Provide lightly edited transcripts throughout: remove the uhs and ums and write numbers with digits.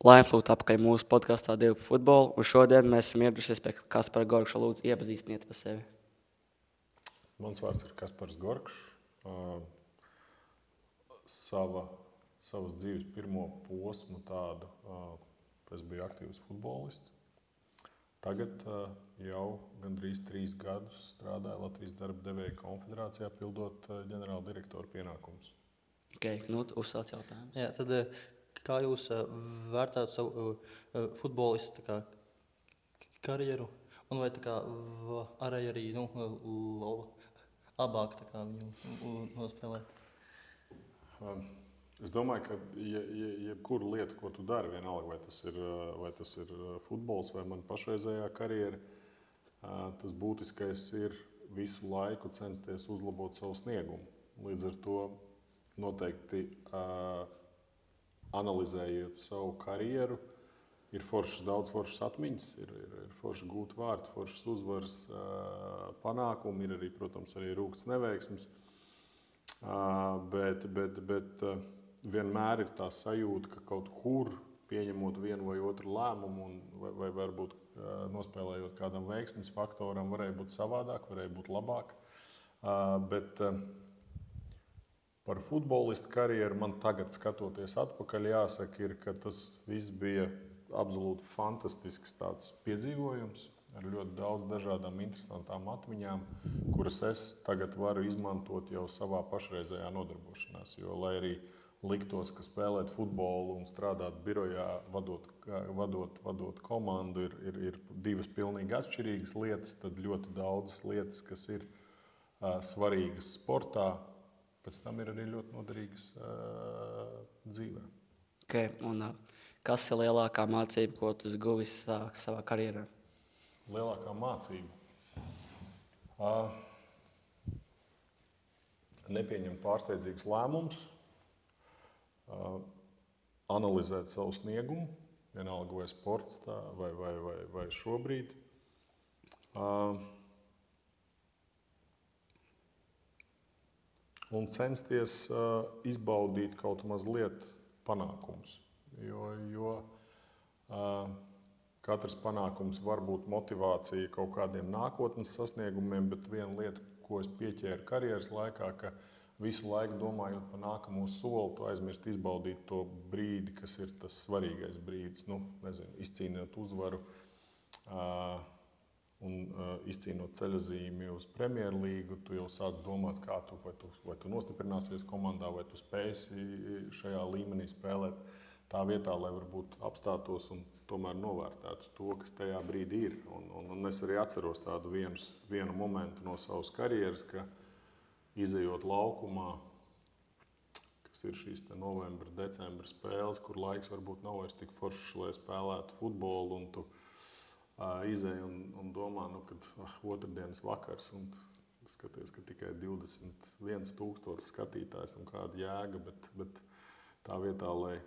Laimīgi lūgt apakaļ mūsu podkāstā Divu futbolu. Un šodien mēs esam ieradušies pie Kaspara Gorkša. Lūdzu, iepazīstiniet par sevi. Mans vārds ir Kaspars Gorkšs. Savas dzīves pirmo posmu tādu es biju aktīvs futbolists. Tagad jau gandrīz 3 gadus strādāju Latvijas darba devēju konfederācijā, pildot ģenerāla direktora pienākumus. Okay, uzsāc jautājumus. Jā, tad, kā jūs vērtētu savu futbolista karjeru? Un vai arī labāk viņu nospēlēt? Es domāju, ka jebkura lieta, ko tu dari, vienalga, vai tas ir futbols vai man pašreizējā karjera, tas būtiskais ir visu laiku censties uzlabot savu sniegumu. Līdz ar to noteikti analizējot savu karjeru, ir daudz foršas atmiņas, ir forši gūt vārdu, foršas uzvaras, panākumi, ir arī, protams, arī rūkts neveiksmes. Bet vienmēr ir tā sajūta, ka kaut kur pieņemot vienu vai otru lēmumu vai varbūt nospēlējot kādam veiksmes faktoram, varēja būt savādāk, varēja būt labāk. Bet par futbolistu karjeru man tagad, skatoties atpakaļ, jāsaka, ka tas viss bija absolūti fantastisks tāds piedzīvojums ar ļoti daudz dažādām interesantām atmiņām, kuras es tagad varu izmantot jau savā pašreizējā nodarbošanās. Jo, lai arī liktos, ka spēlēt futbolu un strādāt birojā, vadot komandu, ir divas pilnīgi atšķirīgas lietas, tad ļoti daudzas lietas, kas ir svarīgas sportā, pēc tam ir arī ļoti noderīgas dzīvē. Okay, un kas ir lielākā mācība, ko tu esi guvis savā karjerā? Lielākā mācība? Nepieņemt pārsteidzīgus lēmumus, analizēt savu sniegumu, vienalga vai sports vai šobrīd. Un censties izbaudīt kaut mazliet panākumus. Jo katrs panākums var būt motivācija kaut kādiem nākotnes sasniegumiem, bet viena lieta, ko es pieķēru karjeras laikā, ka visu laiku domājot par nākamo soli, tu aizmirst izbaudīt to brīdi, kas ir tas svarīgais brīdis. Izcīnot uzvaru un izcīnot ceļazīmi uz Premjerlīgu, tu jau sāc domāt, vai tu nostiprināsies komandā, vai tu spēsi šajā līmenī spēlēt. Tā vietā, lai varbūt apstātos un tomēr novērtētu to, kas tajā brīdī ir. Un es arī atceros tādu vienu momentu no savas karjeras, ka izejot laukumā, kas ir šīs novembra, decembra spēles, kur laiks varbūt nav vairs tik foršs, lai spēlētu futbolu, un tu izej un domā, kad otrdienas vakars, un skaties, ka tikai 21,000 skatītājs un kāda jēga, bet tā vietā, lai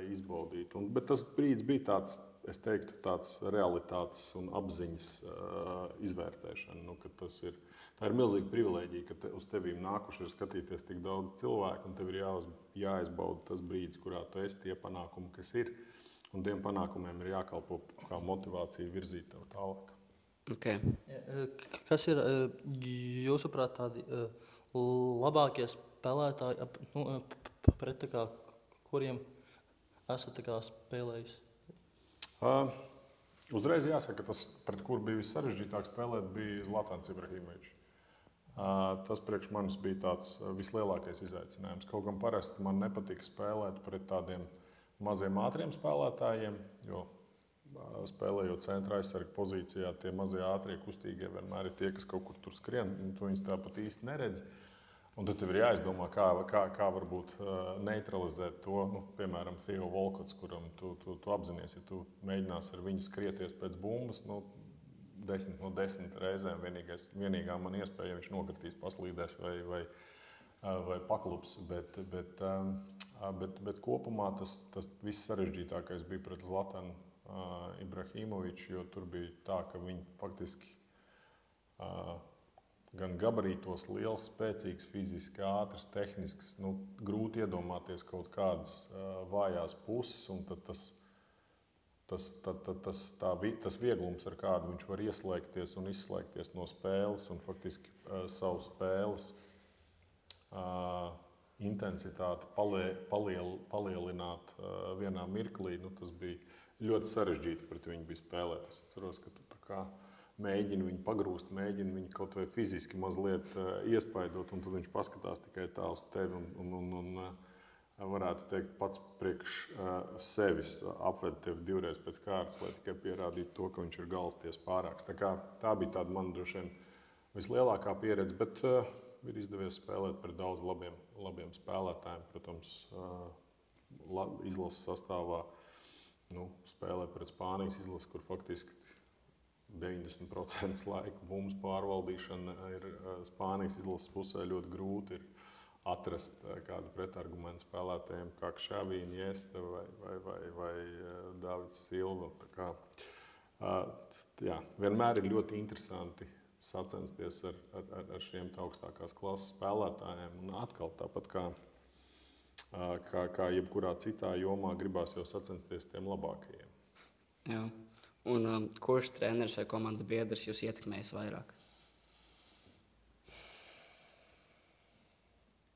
izbaudītu. Bet tas brīdis bija tāds, es teiktu, tāds realitātes un apziņas izvērtēšana. Tā ir milzīga privilēģija, ka uz tevīm nākuši ir skatīties tik daudz cilvēku, un tev ir jāizbauda tas brīdis, kurā tu esi, tie panākumi, kas ir. Un tiem panākumiem ir jākalpo kā motivācija virzīt tev tālāk. Okay. Kas ir, jūsuprāt, tādi labākie spēlētāji, pret kuriem esat spēlējis? Uzreiz jāsaka, tas, pret kuru bija vissarežģītāk spēlēt, bija Zlatans Ibrahimovičs. Tas priekš manis bija tāds vislielākais izaicinājums. Kaut gan parasti man nepatika spēlēt pret tādiem maziem ātriem spēlētājiem, jo spēlējot centra aizsarga pozīcijā, tie mazie ātrie kustīgie vienmēr ir tie, kas kaut kur tur skrien, un tu viņus tāpat īsti neredzi. Un tad tev ir jāizdomā, kā varbūt neutralizēt to, piemēram, Theo Volkots, kuram tu apzinies, ja tu mēģināsi ar viņu skrieties pēc bumbas, 10 no 10 reizēm vienīgā man iespēja, ja viņš nokritīs, paslīdēs vai paklups. Bet kopumā tas viss sarežģītākais bija pret Zlatanu Ibrahimoviču, jo tur bija tā, ka viņi faktiski gan gabarītos liels, spēcīgs, fiziski ātrs, tehnisks. Grūti iedomāties kaut kādas vājās puses, un tad tas vieglums, ar kādu viņš var ieslēgties un izslēgties no spēles, un faktiski savu spēles intensitāti palielināt vienā mirklī, tas bija ļoti sarežģīti pret viņu bija spēlēt. Es atceros, ka tu tā kā mēģini viņu pagrūst, mēģini viņu kaut vai fiziski mazliet iespaidot, un tad viņš paskatās tikai tā uz tevi un varētu teikt, pats priekš sevis apved tevi divreiz pēc kārtas, lai tikai pierādītu to, ka viņš ir galsties pārāks. Tā bija tāda man droši vien vislielākā pieredze, bet ir izdevies spēlēt pret daudz labiem spēlētājiem. Protams, izlases sastāvā spēlē pret Spānijas izlasi, kur faktiski 90% laika bumbu pārvaldīšana ir Spānijas izlases pusē ļoti grūti. Ir atrast kādu pretargumentu spēlētājiem, kā Xavi, Iniesta vai Davids Silva. Vienmēr ir ļoti interesanti sacensties ar šiem augstākās klases spēlētājiem. Un atkal tāpat kā jebkurā citā jomā gribās jau sacensties tiem labākajiem. Jā. Un kurš treneris vai komandas biedrs jūs ietekmējis vairāk?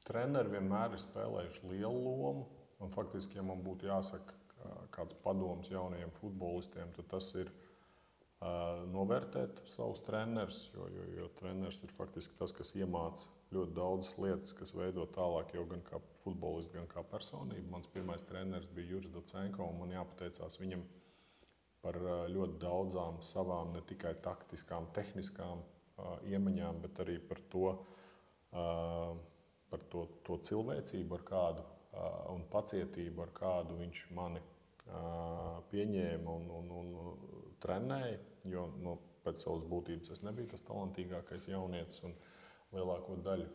Treneri vienmēr ir spēlējuši lielu lomu, un faktiski, ja man būtu jāsaka kāds padoms jaunajiem futbolistiem, tad tas ir novērtēt savus trenerus, jo treneris ir faktiski tas, kas iemāca ļoti daudzas lietas, kas veido tālāk jau gan kā futbolists, gan kā personība. Mans pirmais treneris bija Juris Docenko, un man jāpateicās viņam par ļoti daudzām savām ne tikai taktiskām, tehniskām iemaņām, bet arī par to cilvēcību, ar kādu un pacietību, ar kādu viņš mani pieņēma un trenēja, jo pēc savas būtības es nebiju tas talantīgākais jaunietis, un lielāko daļu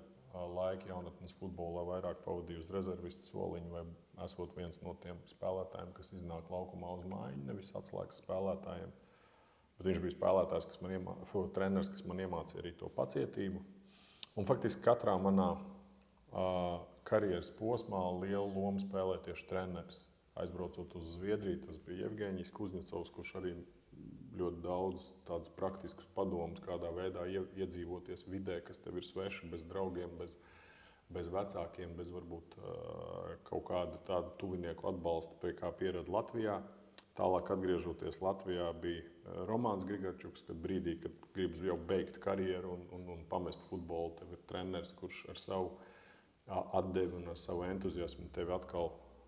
laika jaunatnes futbolā vairāk pavadīju uz rezervistu soliņu vai esot viens no tiem spēlētājiem, kas iznāk laukumā uz mājiņu, nevis atslēgas spēlētājiem. Bet viņš bija spēlētājs, treneris, kas man iemācīja arī to pacietību. Un faktiski katrā manā karjeras posmā lielu lomu spēlē tieši treneris. Aizbraucot uz Zviedriju, tas bija Jevgeņijs Kuznecovs, kurš arī ļoti daudz tādus praktiskus padomus, kādā veidā iedzīvoties vidē, kas tev ir sveši, bez draugiem, bez vecākiem, bez varbūt kaut kāda tāda tuvinieku atbalsta, pie kā pierada Latvijā. Tālāk atgriežoties Latvijā bija Romāns Grigarčuks, kad brīdī, kad gribas jau beigt karjeru un pamest futbolu, tev ir treneris, kurš ar savu atdevi un ar savu entuziasmu tevi atkal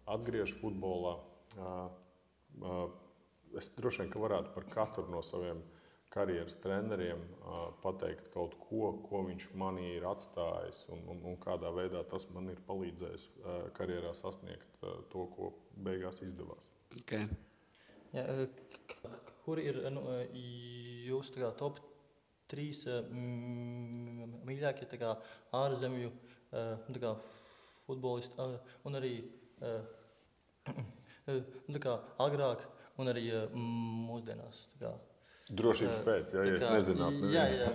atgriež futbolā. Es droši vien, ka varētu par katru no saviem karjeras treneriem pateikt kaut ko viņš manī ir atstājis un kādā veidā tas man ir palīdzējis karjerā sasniegt to, ko beigās izdevās. Okay. Ja, kuri ir jūsu top 3 mīļākie ārzemju futbolisti un arī agrāk un arī mūsdienās? Drošības pēc, ja es nezinātu. Jā,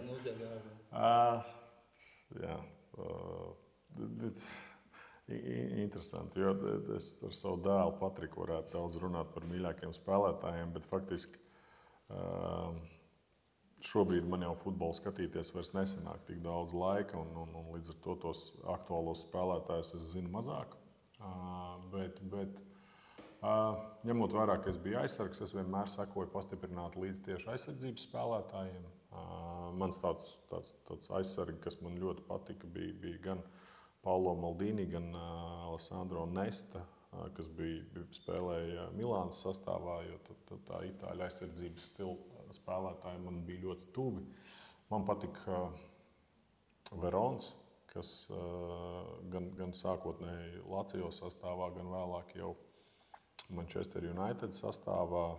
mūsdienās. Interesanti, jo es ar savu dēlu Patriku varētu daudz runāt par mīļākiem spēlētājiem, bet faktiski šobrīd man jau futbolu skatīties vairs nesanāk tik daudz laika, un līdz ar to tos aktuālos spēlētājus es zinu mazāk. Bet ņemot vērā, ka es biju aizsargs, es vienmēr sekoju pastiprināti līdz tieši aizsardzības spēlētājiem. Mans tāds aizsargi, kas man ļoti patika, bija gan Paulo Maldini, gan Alessandro Nesta, kas spēlēja Milānas sastāvā, jo tā itāļu aizsardzības stila spēlētāji man bija ļoti tuvi. Man patika Verons, kas gan sākotnēji Lazio sastāvā, gan vēlāk jau Manchester United sastāvā.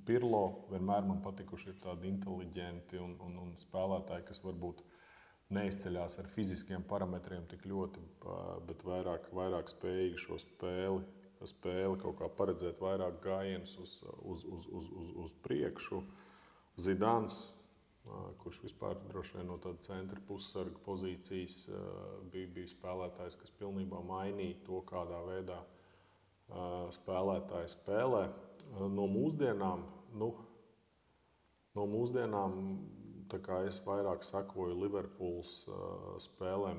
Pirlo vienmēr man patikuši ir tādi inteliģenti un spēlētāji, kas varbūt neizceļās ar fiziskiem parametriem tik ļoti, bet vairāk spējīgi šo spēli kaut kā paredzēt vairāk gājienus uz priekšu. Zidāns kurš vispār droši vien no tāda centra pussarga pozīcijas bija spēlētājs, kas pilnībā mainīja to, kādā veidā spēlētāji spēlē. No mūsdienām tā kā es vairāk sekoju Liverpools spēlēm,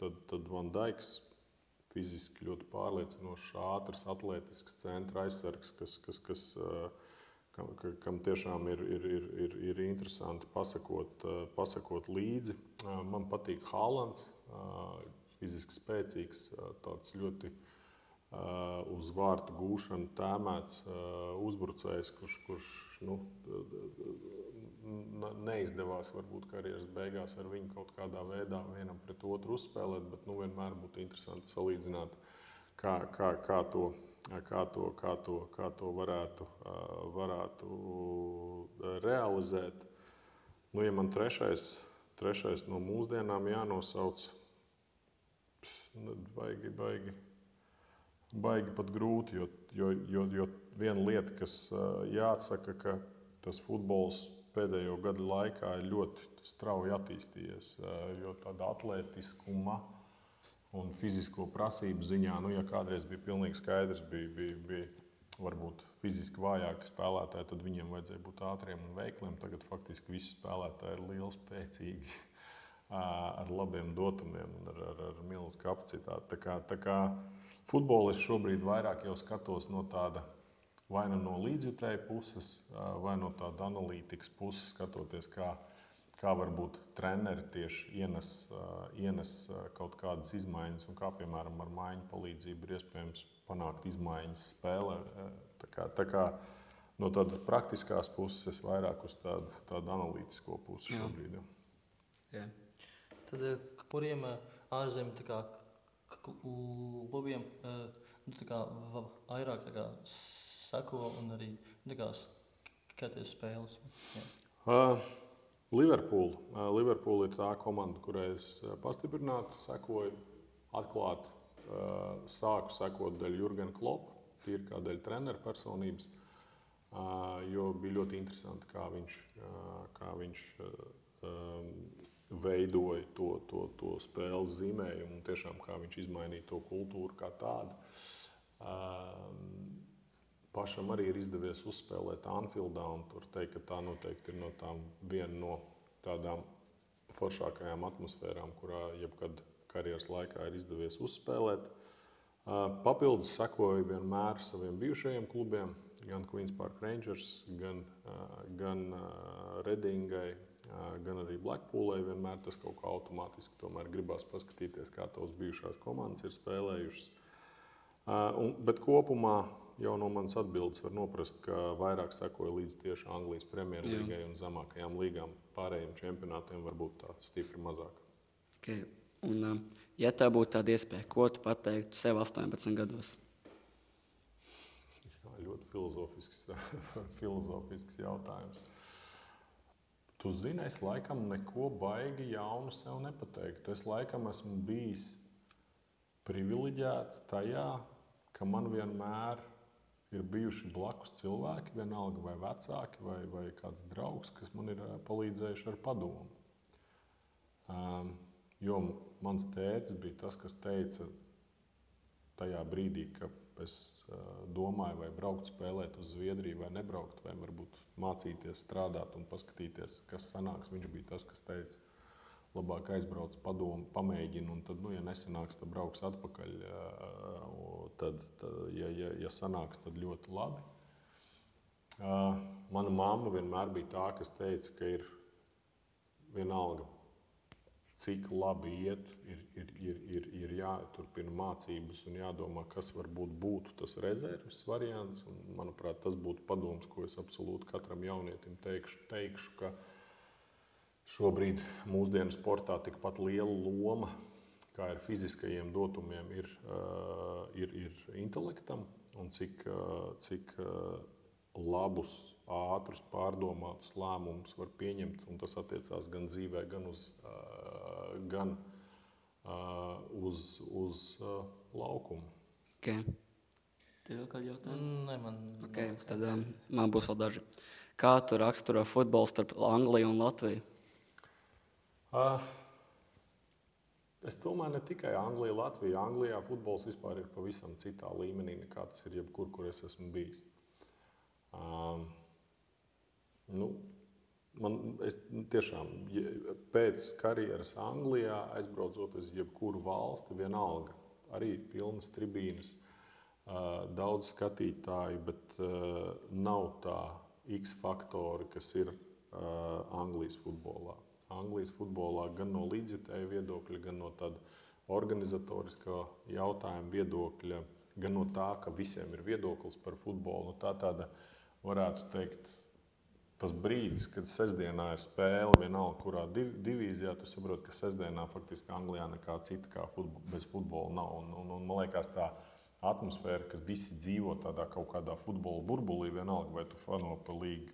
tad Van Dijks fiziski ļoti pārliecinošs, ātrs, atletisks centra aizsargs, kam tiešām ir interesanti pasakot līdzi. Man patīk Haalands, fiziski spēcīgs, tāds ļoti uz vārtu gūšanu tēmēts uzbrucējs, kurš neizdevās varbūt karjeras beigās ar viņu kaut kādā veidā vienam pret otru uzspēlēt, bet vienmēr būtu interesanti salīdzināt, kā to varētu realizēt. Ja man trešais no mūsdienām jānosauc, baigi pat grūti, jo viena lieta, kas jāatsaka, ka tas futbols pēdējo gadu laikā ir ļoti strauji attīstījies, jo tāda atlētiskuma un fizisko prasību ziņā, ja kādreiz bija pilnīgi skaidrs, bija varbūt fiziski vājāki spēlētāji, tad viņiem vajadzēja būt ātriem un veikliem. Tagad faktiski visi spēlētāji ir lieli, spēcīgi, ar labiem dotumiem un ar milzu kapacitāti. Tā kā futbolu es šobrīd vairāk jau skatos no tāda vai no līdzjutēju puses, vai no tāda analītikas puses, skatoties, kā varbūt treneri tieši ienes kaut kādas izmaiņas un kā, piemēram, ar maiņu palīdzību ir iespējams panākt izmaiņas spēlē. Tā kā no tādas praktiskās puses es vairāk uz tādu analītisko pusi šobrīd. Jā. Tad kuriem ārzemju klubiem vairāk sako un arī skaties spēles? Liverpool ir tā komanda, kurai es pastiprināti sekoju, atklāti sāku sekot dēļ Jurgena Kloppa, tīri kā dēļ treneru personības, jo bija ļoti interesanti, kā viņš veidoja to spēles zīmējumu un tiešām kā viņš izmainīja to kultūru kā tādu. Pašam arī ir izdevies uzspēlēt Anfieldā, un tur teikt, ka tā noteikti ir viena no tādām foršākajām atmosfērām, kurā jebkad karjeras laikā ir izdevies uzspēlēt. Papildus sekoju vienmēr saviem bijušajiem klubiem, gan Queen's Park Rangers, gan Redingai, gan arī Blackpoolai. Vienmēr tas kaut kā automātiski tomēr gribās paskatīties, kā tos bijušās komandas ir spēlējušas. Bet kopumā jau no manas atbildes var noprast, ka vairāk sekoju līdz tieši Anglijas Premjerlīgai un zemākajām līgām. Pārējiem čempionātiem varbūt tā stipri mazāk. Okay. Un, ja tev būtu tāda iespēja, ko tu pateiktu sev 18 gados? Jā, ļoti filozofisks jautājums. Tu zini, es laikam neko baigi jaunu sev nepateiktu. Es laikam esmu bijis privileģēts tajā, ka man vienmēr ir bijuši blakus cilvēki, vienalga vai vecāki, vai kāds draugs, kas man ir palīdzējuši ar padomu. Jo mans tētis bija tas, kas teica tajā brīdī, ka es domāju, vai braukt spēlēt uz Zviedriju, vai nebraukt, vai varbūt mācīties, strādāt un paskatīties, kas sanāks. Viņš bija tas, kas teica, labāk aizbrauc padomu, pamēģina, un tad, ja nesanāks, tad brauks atpakaļ. Tad, ja sanāks, tad ļoti labi. Mana mamma vienmēr bija tā, kas teica, ka ir vienalga, cik labi iet, ir jāturpina mācības un jādomā, kas varbūt būtu tas rezerves variants. Un, manuprāt, tas būtu padoms, ko es absolūti katram jaunietim teikšu, ka šobrīd mūsdienu sportā tikpat liela loma, kā ir fiziskajiem dotumiem, ir intelektam, un cik labus, ātrus, pārdomātus lēmumus var pieņemt, un tas attiecās gan dzīvē, gan uz laukumu. Okay. Tev vēl kādi jautājumi? Nē, man okay, tad man būs vēl daži. Kā tu raksturo futbolu starp Angliju un Latviju? Es domāju, ne tikai Anglija, Latvija. Anglijā futbols vispār ir pavisam citā līmenī, nekā tas ir jebkur, kur es esmu bijis. Es tiešām pēc karjeras Anglijā aizbraucot uz jebkuru valsti, vienalga, arī pilnas tribīnes, daudz skatītāju, bet nav tā X faktori, kas ir Anglijas futbolā. Anglijas futbolā gan no līdzjutēju viedokļa, gan no tāda organizatoriskā jautājuma viedokļa, gan no tā, ka visiem ir viedoklis par futbolu. Tā tāda, varētu teikt, tas brīdis, kad sestdienā ir spēle, vienalga, kurā divīzijā, tu saproti, ka sestdienā faktiski Anglijā nekā cita kā bez futbola nav. Un man liekas, tā atmosfēra, ka visi dzīvo tādā kaut kādā futbola burbulī, vienalga, vai tu fano pa Līga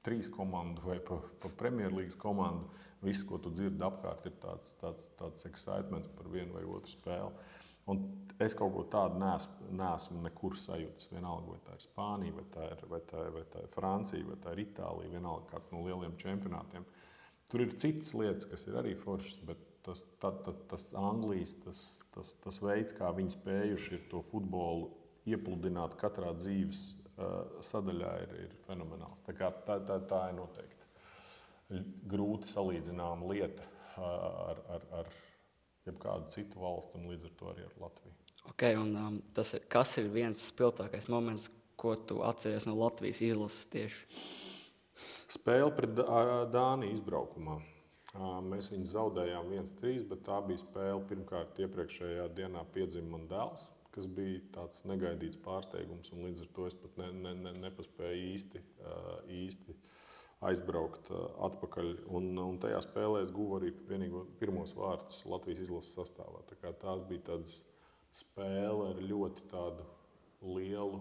3 komandu vai pa Premjerlīgas komandu, viss, ko tu dzirdi apkārt, ir tāds excitements par vienu vai otru spēli. Un es kaut ko tādu neesmu nekur sajūtis. Vienalga, vai tā ir Spānija, vai tā ir Francija, vai tā ir Itālija, vienalga kāds no lieliem čempionātiem. Tur ir citas lietas, kas ir arī foršas, bet tas Anglijas, tas veids, kā viņi spējuši ir to futbolu iepludināt katrā dzīves sadaļā, ir fenomenāls. Tā ir noteikti grūti salīdzināma lieta ar jebkādu citu valstu un līdz ar to arī ar Latviju. Okay, un kas ir viens spilgtākais moments, ko tu atceries no Latvijas izlases tieši? Spēle pret Dāniju izbraukumā. Mēs viņu zaudējām 1-3, bet tā bija spēle pirmkārt iepriekšējā dienā piedzima man dēls, kas bija tāds negaidīts pārsteigums, un līdz ar to es pat nepaspēju īsti aizbraukt atpakaļ. Un tajā spēlē es guvu arī pirmos vārtus Latvijas izlases sastāvā. Tā bija tāda spēle ar ļoti tādu lielu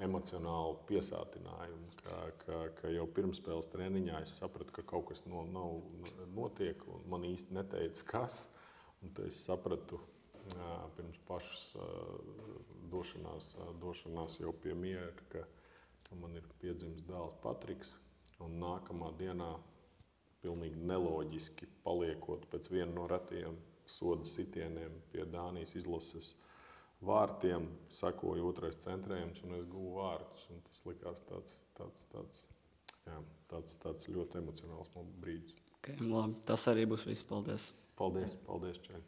emocionālu piesātinājumu, ka jau pirmspēles treniņā es sapratu, ka kaut kas notiek, un man īsti neteica, kas. Un tad es sapratu pirms pašas došanās jau pie miera, ka man ir piedzimis dēls Patriks. Un nākamā dienā, pilnīgi neloģiski paliekot pēc viena no retajiem soda sitieniem pie Dānijas izlases vārtiem, sekoja otrais centrējums, un es guvu vārtus. Un tas likās tāds ļoti emocionāls brīdis. Okay, labi. Tas arī būs viss. Paldies! Paldies, Čeļ!